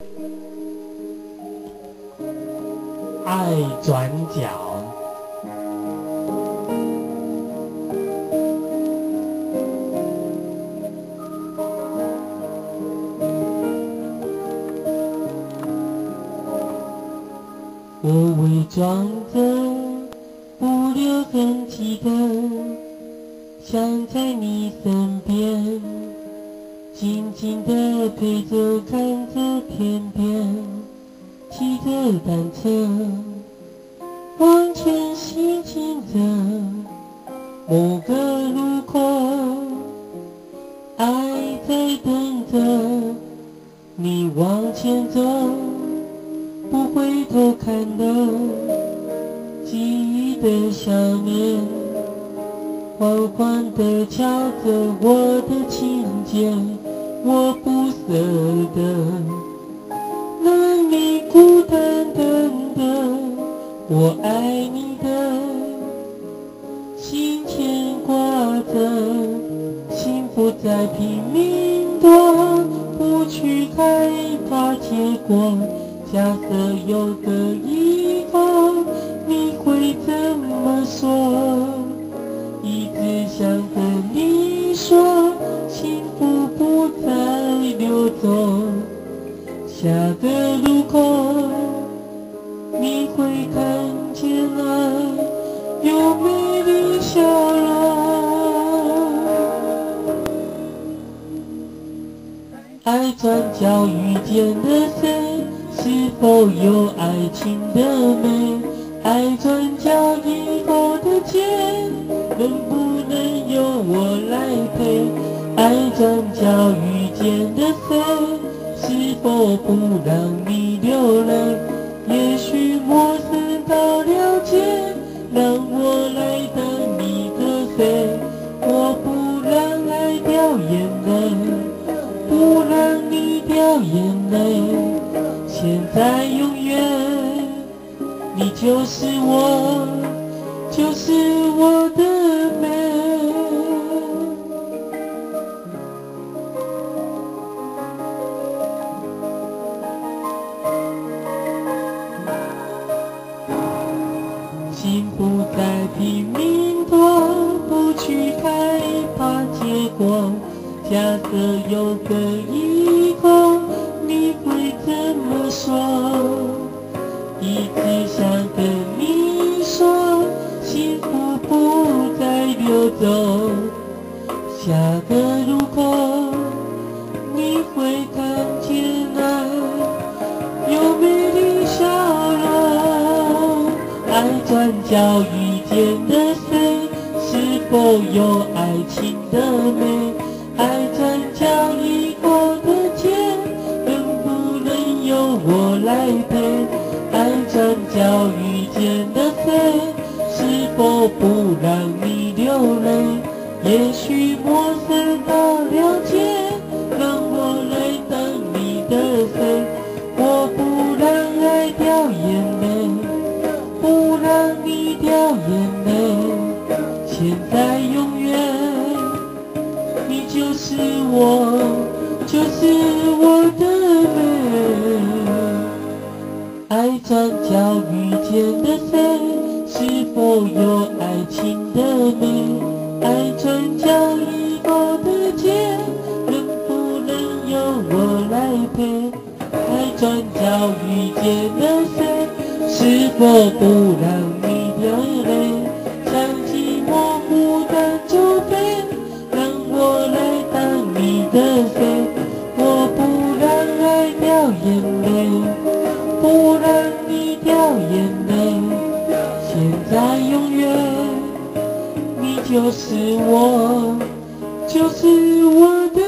爱转角。我伪装着，不留痕迹的，想在你身边，静静的陪着，看着天边，骑着单车，往前行进着，某个路口，爱在等着你往前走。不回头看的记忆的下面，缓缓地敲着我的琴键，我不舍得让你孤单等的，我爱你的心牵挂着，幸福在拼命躲，不去害怕结果。假设有个以后，你会怎么说？一直想跟你说，幸福不再流走。下个路口，你会看见爱有美丽笑容。爱转角遇见了谁？是否有爱情的美？爱转角以后的街，能不能由我来陪？爱转角遇见的谁？是否不让你流泪？也许陌生到了解，让我来当你的谁？我不让爱掉眼泪，不让你掉眼泪。现在永远，你就是我，就是我的美。幸福在拼命躲，不去害怕结果。假设有个以后，你会怎么说？一直想跟你说，幸福不再流走。下个路口，你会看见爱有美丽笑容。爱转角遇见了谁？是否有爱情的美？爱转角以后的街，我来陪。爱转角遇见了谁？是否不让你流泪？也许陌生到了解，让我来当你的谁？我不让爱掉眼泪，不让你掉眼泪。现在永远，你就是我，就是我的美。爱转角遇见了谁？是否有爱情的美？爱转角以后的街，能不能由我来陪？爱转角遇见了谁？是否不让你掉泪？想起模糊的酒杯，让我来当你的谁？我不让爱掉眼泪，不让你掉眼泪。现在永远，你就是我，就是我的